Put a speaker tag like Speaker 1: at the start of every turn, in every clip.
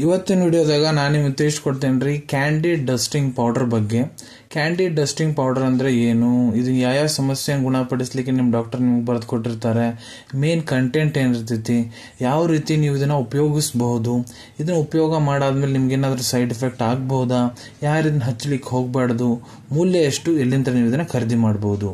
Speaker 1: ಇವತ್ತಿನ ವಿಡಿಯೋದಾಗ ನಾನು ನಿಮಗೆ ತಿಳಿಸ್ಕೊಡ್ತೇನೆ ರೀ ಕ್ಯಾಂಡಿಡ್ ಡಸ್ಟಿಂಗ್ ಪೌಡರ್ ಬಗ್ಗೆ. ಕ್ಯಾಂಡಿಡ್ ಡಸ್ಟಿಂಗ್ ಪೌಡರ್ ಅಂದರೆ ಏನು, ಇದು ಯಾವ ಸಮಸ್ಯೆಯನ್ನು ಗುಣಪಡಿಸಲಿಕ್ಕೆ ನಿಮ್ಮ ಡಾಕ್ಟರ್ ನಿಮ್ಗೆ ಬರೆದು ಕೊಟ್ಟಿರ್ತಾರೆ, ಮೇನ್ ಕಂಟೆಂಟ್ ಏನಿರ್ತೈತಿ, ಯಾವ ರೀತಿ ನೀವು ಇದನ್ನು ಉಪಯೋಗಿಸ್ಬಹುದು, ಇದನ್ನು ಉಪಯೋಗ ಮಾಡಾದ್ಮೇಲೆ ನಿಮ್ಗೆ ಏನಾದರೂ ಸೈಡ್ ಎಫೆಕ್ಟ್ ಆಗ್ಬಹುದಾ, ಯಾರು ಇದನ್ನು ಹಚ್ಚಲಿಕ್ಕೆ ಹೋಗಬಾರ್ದು, ಮೂಲ್ಯ ಎಷ್ಟು, ಎಲ್ಲಿಂದ ನೀವು ಇದನ್ನು ಖರೀದಿ ಮಾಡ್ಬೋದು,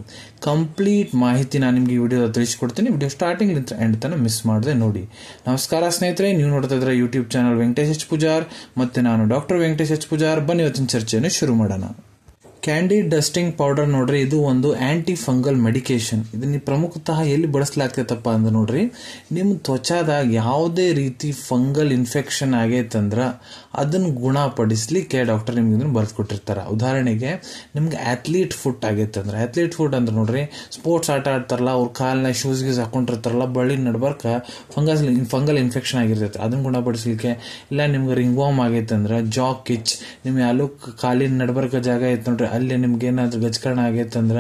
Speaker 1: ಕಂಪ್ಲೀಟ್ ಮಾಹಿತಿ ನಾನು ನಿಮಗೆ ಈ ವಿಡಿಯೋದ ತಿಳಿಸ್ಕೊಡ್ತೀನಿ. ವಿಡಿಯೋ ಸ್ಟಾರ್ಟಿಂಗ್ ಎಂಡ್ ತನಕ ಮಿಸ್ ಮಾಡದೆ ನೋಡಿ. ನಮಸ್ಕಾರ ಸ್ನೇಹಿತರೆ, ನೀವು ನೋಡ್ತಾ ಇದ್ರೆ YouTube channel Venkatesh H Poojar, ಮತ್ತೆ ನಾನು ಡಾಕ್ಟರ್ ವೆಂಕಟೇಶ್ ಎಚ್ ಪೂಜಾರ್. ಬನ್ನಿ ಇವತ್ತಿನ ಚರ್ಚೆಯನ್ನು ಶುರು ಮಾಡೋಣ. ಕ್ಯಾಂಡಿಡ್ ಡಸ್ಟಿಂಗ್ ಪೌಡರ್ ನೋಡ್ರಿ, ಇದು ಒಂದು ಆಂಟಿ ಫಂಗಲ್ ಮೆಡಿಕೇಶನ್. ಇದನ್ನ ಪ್ರಮುಖತಃ ಎಲ್ಲಿ ಬಳಸಲಾಗ್ತೈತಪ್ಪ ಅಂದ್ರೆ ನೋಡ್ರಿ, ನಿಮ್ಮ ತ್ವಚಾದಾಗ ಯಾವುದೇ ರೀತಿ ಫಂಗಲ್ ಇನ್ಫೆಕ್ಷನ್ ಆಗೈತಂದ್ರ ಅದನ್ನ ಗುಣಪಡಿಸ್ಲಿಕ್ಕೆ ಡಾಕ್ಟರ್ ನಿಮ್ಗೆ ಇದನ್ನ ಬರೆದು ಕೊಟ್ಟಿರ್ತಾರೆ. ಉದಾಹರಣೆಗೆ ನಿಮ್ಗೆ ಅಥ್ಲೀಟ್ ಫುಟ್ ಆಗೈತಂದ್ರೆ, ಅಥ್ಲೀಟ್ ಫುಟ್ ಅಂದ್ರೆ ನೋಡ್ರಿ, ಸ್ಪೋರ್ಟ್ಸ್ ಆಟ ಆಡ್ತಾರಲ್ಲ, ಅವ್ರ ಕಾಲ್ನ ಶೂಸ್ ಗೀಸ್ ಹಾಕೊಂಡಿರ್ತಾರಲ್ಲ, ಬಳ್ಳಿ ನಡ್ಬರ್ಕ ಫಂಗಲ್ ಇನ್ಫೆಕ್ಷನ್ ಆಗಿರ್ತೈತೆ, ಅದನ್ನ ಗುಣಪಡಿಸ್ಲಿಕ್ಕೆ. ಇಲ್ಲ ನಿಮ್ಗೆ ರಿಂಗ್ವಾಮ್ ಆಗೈತಂದ್ರೆ, ಜಾಕ್ ಕಿಚ್, ನಿಮ್ ಯಾಲೂ ಕಾಲಿನ ನಡ್ಬರ್ಕ ಜಾಗ ಐತೆ ನೋಡ್ರಿ, ಅಲ್ಲಿ ನಿಮ್ಗೆ ಏನಾದ್ರು ಗಜಕರಣ ಆಗೈತಂದ್ರ,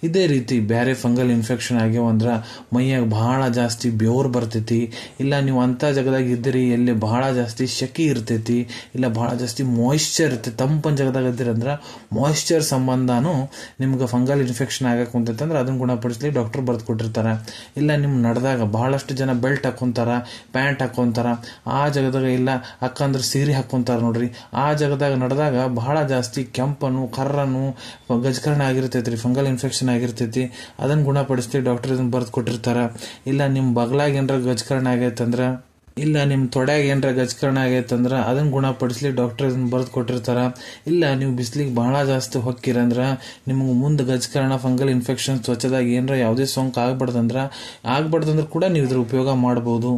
Speaker 1: ಇದೇ ರೀತಿ ಬೇರೆ ಫಂಗಲ್ ಇನ್ಫೆಕ್ಷನ್ ಆಗ್ಯಾವಂದ್ರ ಮೈಯಾಗ ಬಹಳ ಜಾಸ್ತಿ ಬೆವರು ಬರ್ತೈತಿ, ಇಲ್ಲ ನೀವು ಅಂತ ಜಾಗದಾಗ ಇದ್ದೀರಿ ಎಲ್ಲಿ ಬಹಳ ಜಾಸ್ತಿ ಶೆಕೆ ಇರ್ತೈತಿ, ಇಲ್ಲ ಬಹಳ ಜಾಸ್ತಿ ಮಾಯಿಶ್ಚರ್ ಇರ್ತೈತಿ, ತಂಪನ್ ಜಾಗದಾಗ ಇದ್ದೀರಿ ಅಂದ್ರೆ ಮಾಯಿಶ್ಚರ್ ಸಂಬಂಧನೂ ನಿಮ್ಗೆ ಫಂಗಲ್ ಇನ್ಫೆಕ್ಷನ್ ಆಗಕ್ ಕುಂತೈತಂದ್ರೆ ಅದನ್ನ ಗುಣಪಡಿಸ್ಲಿ ಡಾಕ್ಟರ್ ಬರೆದು ಕೊಟ್ಟಿರ್ತಾರೆ. ಇಲ್ಲ ನಿಮ್ ನಡೆದಾಗ ಬಹಳಷ್ಟು ಜನ ಬೆಲ್ಟ್ ಹಾಕೊಂತಾರ, ಪ್ಯಾಂಟ್ ಹಾಕೊಂತಾರ, ಆ ಜಾಗದಾಗ ಇಲ್ಲ ಹಾಕಂದ್ರೆ ಸೀರೆ ಹಾಕೊಂತಾರ ನೋಡ್ರಿ, ಆ ಜಾಗದಾಗ ನಡೆದಾಗ ಬಹಳ ಜಾಸ್ತಿ ಕೆಂಪನು ಕರ್ರನು ಗಜಕರಣ ಆಗಿರ್ತೈತಿ, ಫಂಗಲ್ ಇನ್ಫೆಕ್ಷನ್ ಆಗಿರ್ತೈತಿ, ಅದನ್ನ ಗುಣಪಡಿಸ್ಲಿ ಡಾಕ್ಟರ್ ಇದನ್ನ ಬರೆದು ಕೊಟ್ಟಿರ್ತಾರ. ಇಲ್ಲ ನಿಮ್ ಬಗ್ಲಾಗ ಏನಾರ ಗಜಕರಣ ಆಗೈತಂದ್ರ, ಇಲ್ಲ ನಿಮ್ ತೊಡ್ಯಾಗ ಏನಾರ ಗಜಕರಣ ಆಗೈತಂದ್ರ ಅದನ್ನ ಗುಣಪಡಿಸ್ಲಿ ಡಾಕ್ಟರ್ ಇದನ್ನ ಬರೆದು ಕೊಟ್ಟಿರ್ತಾರ. ಇಲ್ಲ ನೀವು ಬಿಸ್ಲಿಗೆ ಬಹಳ ಜಾಸ್ತಿ ಹೊಕ್ಕಿರಂದ್ರ ನಿಮ್ಗೆ ಮುಂದೆ ಗಜಕರಣ ಫಂಗಲ್ ಇನ್ಫೆಕ್ಷನ್ ತ್ವಚದಾಗ ಏನಾರ ಯಾವುದೇ ಸೋಂಕು ಆಗ್ಬಾರ್ದಂದ್ರ ಕೂಡ ನೀವು ಇದ್ರ ಉಪಯೋಗ ಮಾಡಬಹುದು.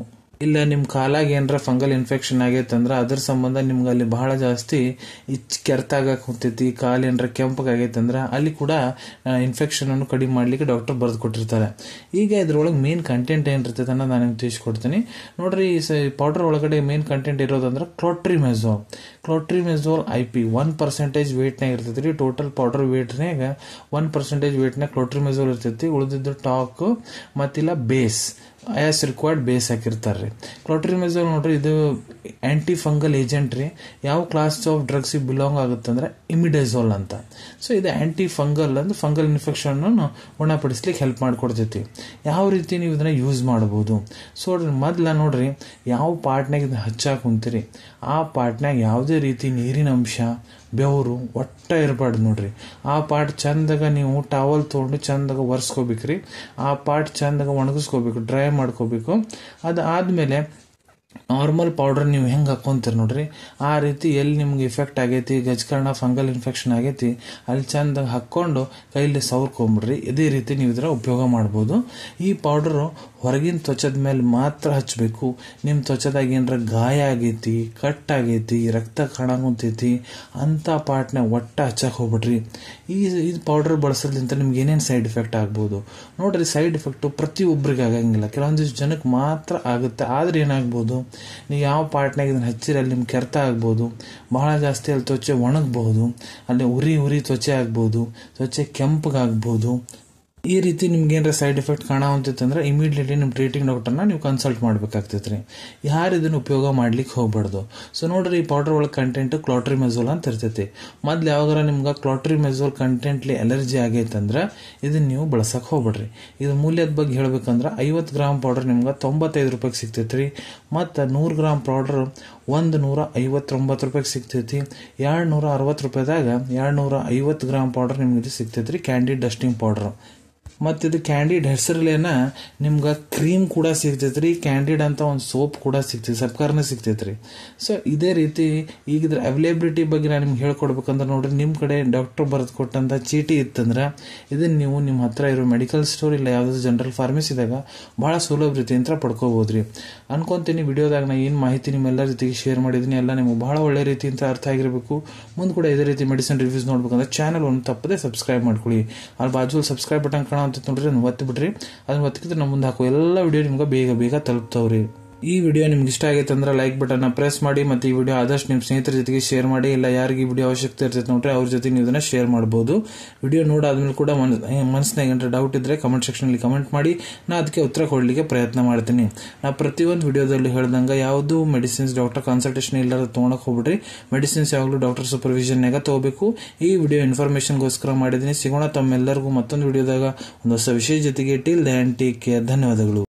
Speaker 1: ಇಲ್ಲ ನಿಮ್ ಕಾಲಾಗ ಏನಾರ ಫಂಗಲ್ ಇನ್ಫೆಕ್ಷನ್ ಆಗೈತಂದ್ರ ಅದ್ರ ಸಂಬಂಧ ನಿಮ್ಗೆ ಅಲ್ಲಿ ಬಹಳ ಜಾಸ್ತಿ ಕೆರ್ತಾಗ ಕುಂತೈತಿ, ಕಾಲು ಏನಾರ ಕೆಂಪಗಾಗೈತಂದ್ರ ಅಲ್ಲಿ ಕೂಡ ಇನ್ಫೆಕ್ಷನ್ ಅನ್ನು ಕಡಿಮೆ ಮಾಡ್ಲಿಕ್ಕೆ ಡಾಕ್ಟರ್ ಬರೆದು ಕೊಟ್ಟಿರ್ತಾರೆ. ಈಗ ಇದ್ರೊಳಗೆ ಮೇನ್ ಕಂಟೆಂಟ್ ಏನಿರ್ತೈತೆ ಅನ್ನೋದು ನಾನು ನಿಮ್ಗೆ ತಿಳಿಸ್ಕೊಡ್ತೀನಿ ನೋಡ್ರಿ. ಈ ಪೌಡರ್ ಒಳಗಡೆ ಮೇನ್ ಕಂಟೆಂಟ್ ಇರೋದಂದ್ರೆ ಕ್ಲೋಟ್ರಿಮೆಜೋಲ್ IP 1% ವೇಟ್ನಾಗ ಇರ್ತೈತಿ. ಟೋಟಲ್ ಪೌಡರ್ ವೇಟ್ನಾಗ 1% ವೇಟ್ನಾಗ ಕ್ಲೋಟ್ರಿಮೆಜೋಲ್ ಇರ್ತೈತಿ. ಉಳಿದಿದ್ದು ಟಾಕ್ ಮತ್ತಿಲ್ಲ ಬೇಸ್, ಆಸ್ ರಿಕ್ವೈರ್ಡ್ ಬೇಸ್ ಹಾಕಿರ್ತಾರ್ರಿ. ಕ್ಲೋಟ್ರಿಮೆಜೋಲ್ ನೋಡ್ರಿ, ಇದು ಆಂಟಿ ಫಂಗಲ್ ಏಜೆಂಟ್ ರೀ. ಯಾವ ಕ್ಲಾಸ್ ಆಫ್ ಡ್ರಗ್ಸ್ ಬಿಲಾಂಗ್ ಆಗುತ್ತೆ ಅಂದ್ರೆ ಇಮಿಡಾಜೋಲ್ ಅಂತ. ಸೊ ಇದು ಆಂಟಿ ಫಂಗಲ್ ಅಂದ್ರೆ ಫಂಗಲ್ ಇನ್ಫೆಕ್ಷನ್ ಗುಣಪಡಿಸ್ಲಿಕ್ಕೆ ಹೆಲ್ಪ್ ಮಾಡಿಕೊಡ್ತೈತಿ. ಯಾವ ರೀತಿ ನೀವು ಇದನ್ನ ಯೂಸ್ ಮಾಡಬಹುದು? ಸೊ ಮೊದ್ಲ ನೋಡ್ರಿ, ಯಾವ ಪಾರ್ಟ್ನಾಗ ಇದನ್ನ ಹಚ್ಚಾಕ್ ಕುಂತೀರಿ ಆ ಪಾರ್ಟ್ನಾಗ ಯಾವುದೇ ರೀತಿ ನೀರಿನ ಅಂಶ, ಬೆವರು ಒಟ್ಟ ಇರಬಾರ್ದು ನೋಡ್ರಿ. ಆ ಪಾರ್ಟ್ ಚಂದಾಗ ನೀವು ಟವಲ್ ತೊಗೊಂಡು ಚಂದಾಗ ಒರೆಸ್ಕೋಬೇಕ್ರಿ. ಆ ಪಾರ್ಟ್ ಚಂದಾಗ ಒಣಗಿಸ್ಕೋಬೇಕು, ಡ್ರೈ ಮಾಡ್ಕೋಬೇಕು. ಅದಾದ್ಮೇಲೆ ನಾರ್ಮಲ್ ಪೌಡರ್ ನೀವು ಹೆಂಗೆ ಹಾಕೊಂತೀರಿ ನೋಡ್ರಿ, ಆ ರೀತಿ ಎಲ್ಲಿ ನಿಮ್ಗೆ ಇಫೆಕ್ಟ್ ಆಗೈತಿ, ಗಜಕರಣ ಫಂಗಲ್ ಇನ್ಫೆಕ್ಷನ್ ಆಗೈತಿ, ಅಲ್ಲಿ ಚಂದಾಗ ಹಾಕೊಂಡು ಕೈಲಿ ಸವರ್ಕೊಂಬಿಡ್ರಿ. ಇದೇ ರೀತಿ ನೀವು ಇದರ ಉಪಯೋಗ ಮಾಡ್ಬೋದು. ಈ ಪೌಡರು ಹೊರಗಿನ ತ್ವಚದ ಮೇಲೆ ಮಾತ್ರ ಹಚ್ಚಬೇಕು. ನಿಮ್ಮ ತ್ವಚದಾಗ ಏನಾರ ಗಾಯ ಆಗೈತಿ, ಕಟ್ ಆಗೈತಿ, ರಕ್ತ ಕಾಣಾಕುಂತೈತಿ ಅಂತ ಪಾರ್ಟ್ನ ಒಟ್ಟ ಹಚ್ಚಕ್ ಹೋಗ್ಬಿಡ್ರಿ. ಈ ಪೌಡರ್ ಬಳಸೋದ್ರಿಂದ ನಿಮ್ಗೆ ಏನೇನು ಸೈಡ್ ಎಫೆಕ್ಟ್ ಆಗ್ಬೋದು ನೋಡ್ರಿ. ಸೈಡ್ ಎಫೆಕ್ಟ್ ಪ್ರತಿಯೊಬ್ಬರಿಗೆ ಆಗಂಗಿಲ್ಲ, ಕೆಲವೊಂದಿಷ್ಟು ಜನಕ್ಕೆ ಮಾತ್ರ ಆಗುತ್ತೆ. ಆದ್ರೆ ಏನಾಗ್ಬೋದು, ನೀವು ಯಾವ ಪಾರ್ಟ್ನಾಗ ಇದನ್ನ ಹಚ್ಚಿರ ಅಲ್ಲಿ ನಿಮ್ಗೆ ಕೆರೆತ ಆಗ್ಬೋದು, ಬಹಳ ಜಾಸ್ತಿ ಅಲ್ಲಿ ತ್ವಚೆ ಒಣಗಬಹುದು, ಅಲ್ಲಿ ಉರಿ ತ್ವಚೆ ಆಗ್ಬೋದು, ತ್ವಚೆ ಕೆಂಪಗಾಗ್ಬೋದು. ಈ ರೀತಿ ನಿಮ್ಗೆ ಏನಾರ ಸೈಡ್ ಎಫೆಕ್ಟ್ ಕಾಣುವಂತಂದ್ರೆ ಇಮಿಡಿಯೇಟ್ಲಿ ನಿಮ್ಮ ಟ್ರೀಟಿಂಗ್ ಡಾಕ್ಟರ್ನ ನೀವು ಕನ್ಸಲ್ಟ್ ಮಾಡ್ಬೇಕಾಗ್ತೈತ್ರಿ. ಯಾರು ಇದನ್ನ ಉಪಯೋಗ ಮಾಡ್ಲಿಕ್ಕೆ ಹೋಗ್ಬಾರ್ದು. ಸೊ ನೋಡ್ರಿ, ಈ ಪೌಡರ್ ಒಳಗೆ ಕಂಟೆಂಟ್ ಕ್ಲೋಟ್ರಿಮೆಜೋಲ್ ಅಂತ ಇರ್ತೈತಿ. ಮೊದ್ಲು ಯಾವಾಗಾರ ನಿಮ್ಗೆ ಕ್ಲೋಟ್ರಿಮೆಜೋಲ್ ಕಂಟೆಂಟ್ಲಿ ಅಲರ್ಜಿ ಆಗೈತಂದ್ರ ಇದನ್ನ ನೀವು ಬಳಸಕ್ ಹೋಗ್ಬೇಡ್ರಿ. ಇದು ಮೂಲ್ಯದ ಬಗ್ಗೆ ಹೇಳ್ಬೇಕಂದ್ರ 50 ಗ್ರಾಮ್ ಪೌಡರ್ ನಿಮ್ಗೆ 95 ರೂಪಾಯಿಗೆ ಸಿಗ್ತೈತ್ರಿ. ಮತ್ತು 100 ಗ್ರಾಮ್ ಪೌಡರ್ 159 ರೂಪಾಯಿಗೆ ಸಿಗ್ತೈತಿ. 260 ರೂಪಾಯಿದಾಗ 250 ಗ್ರಾಮ್ ಪೌಡರ್ ನಿಮ್ಗೆ ಸಿಗ್ತೈತ್ರಿ, ಕ್ಯಾಂಡಿಡ್ ಡಸ್ಟಿಂಗ್ ಪೌಡರ್. ಮತ್ತಿದು ಕ್ಯಾಂಡಿಡ್ ಹೆಸರಲ್ಲೇನ ನಿಮ್ಗೆ ಕ್ರೀಮ್ ಕೂಡ ಸಿಗ್ತೈತ್ರಿ, ಕ್ಯಾಂಡಿಡ್ ಅಂತ ಒಂದು ಸೋಪ್ ಕೂಡ ಸಿಗ್ತೈತಿ, ಸಬ್ಕಾರ್ನ ಸಿಗ್ತೈತ್ರಿ. ಸೊ ಇದೇ ರೀತಿ ಈಗ ಇದ್ರ ಅವೈಲೇಬಿಲಿಟಿ ಬಗ್ಗೆ ನಾನು ನಿಮ್ಗೆ ಹೇಳ್ಕೊಡ್ಬೇಕಂದ್ರೆ ನೋಡ್ರಿ, ನಿಮ್ಮ ಕಡೆ ಡಾಕ್ಟರ್ ಬರೆದು ಕೊಟ್ಟಂತ ಚೀಟಿ ಇತ್ತಂದ್ರೆ ಇದನ್ನ ನೀವು ನಿಮ್ಮ ಹತ್ರ ಇರೋ ಮೆಡಿಕಲ್ ಸ್ಟೋರ್ ಇಲ್ಲ ಯಾವ್ದಾದ್ರು ಜನರಲ್ ಫಾರ್ಮಸಿದಾಗ ಬಹಳ ಸುಲಭ ರೀತಿಯಿಂದ ಪಡ್ಕೋಬಹುದ್ರಿ ಅನ್ಕೊಂತೀನಿ. ವಿಡಿಯೋದಾಗ ನಾ ಏನು ಮಾಹಿತಿ ನಿಮ್ಮೆಲ್ಲ ರೀತಿಗೆ ಶೇರ್ ಮಾಡಿದೀನಿ ಎಲ್ಲ ನಿಮ್ಗೆ ಬಹಳ ಒಳ್ಳೆ ರೀತಿಯಿಂದ ಅರ್ಥ ಆಗಿರಬೇಕು. ಮುಂದೆ ಕೂಡ ಇದೇ ರೀತಿ ಮೆಡಿಸಿನ್ ರಿವ್ಯೂಸ್ ನೋಡ್ಬೇಕಂದ್ರೆ ಚಾನಲ್ ಒಂದು ತಪ್ಪದೆ ಸಬ್ಸ್ಕ್ರೈಬ್ ಮಾಡ್ಕೊಳ್ಳಿ. ಅಲ್ಲಿ ಬಾಜು ಸಬ್ಸ್ಕ್ರೈಬ್ ಬಟನ್ ಅಂತ ನೋಡ್ರಿ, ಅದನ್ನ ಒತ್ತಿ ಬಿಡ್ರಿ. ಅದನ್ನ ಒತ್ತಿದ್ರೆ ನಮ್ಮ ಮುಂದೆ ಹಾಕೋ ಎಲ್ಲ ವಿಡಿಯೋ ನಿಮ್ಗೆ ಬೇಗ ತಲುಪ್ತಾವ್ರಿ. ಈ ವಿಡಿಯೋ ನಿಮ್ಗೆ ಇಷ್ಟ ಆಗೈತೆ ಅಂದ್ರೆ ಲೈಕ್ ಬಟನ್ ಪ್ರೆಸ್ ಮಾಡಿ, ಮತ್ತೆ ಈ ವಿಡಿಯೋ ಆದಷ್ಟು ನಿಮ್ಮ ಸ್ನೇಹಿತರ ಜೊತೆಗೆ ಶೇರ್ ಮಾಡಿ. ಇಲ್ಲ ಯಾರಿಗೆ ಈ ವಿಡಿಯೋ ಅವಶ್ಯಕತೆ ಇರ್ತೈತೆ ನೋಡ್ರಿ ಅವ್ರ ಜೊತೆ ನೀವು ಇದನ್ನ ಶೇರ್ ಮಾಡಬಹುದು. ವಿಡಿಯೋ ನೋಡಾದ್ಮೇಲೆ ಕೂಡ ಮನಸ್ಸಿನಾಗ ಏನಾರ ಡೌಟ್ ಇದ್ರೆ ಕಮೆಂಟ್ ಸೆಕ್ಷನ್ ಅಲ್ಲಿ ಕಮೆಂಟ್ ಮಾಡಿ, ನಾ ಅದಕ್ಕೆ ಉತ್ತರ ಕೊಡ್ಲಿಕ್ಕೆ ಪ್ರಯತ್ನ ಮಾಡ್ತೀನಿ. ನಾ ಪ್ರತಿಯೊಂದು ವಿಡಿಯೋದಲ್ಲಿ ಹೇಳ್ದಂಗ ಯಾವುದು ಮೆಡಿಸಿನ್ಸ್ ಡಾಕ್ಟರ್ ಕನ್ಸಲ್ಟೇಷನ್ ಇಲ್ಲದ ತೊಗೊಳಕ್ ಹೋಗ್ಬಿಡ್ರಿ. ಮೆಡಿಸಿನ್ಸ್ ಯಾವಾಗಲೂ ಡಾಕ್ಟರ್ ಸೂಪರ್ವಿಷನ್ ನಾಗ ತಗೋಬೇಕು. ಈ ವಿಡಿಯೋ ಇನ್ಫಾರ್ಮೇಶನ್ಗೋಸ್ಕರ ಮಾಡಿದೀನಿ. ಸಿಗೋಣ ತಮ್ಮೆಲ್ಲರಿಗೂ ಮತ್ತೊಂದು ವಿಡಿಯೋದಾಗ ಒಂದು ಹೊಸ ವಿಷಯ ಜೊತೆಗೆ. Till then take care. ಧನ್ಯವಾದಗಳು.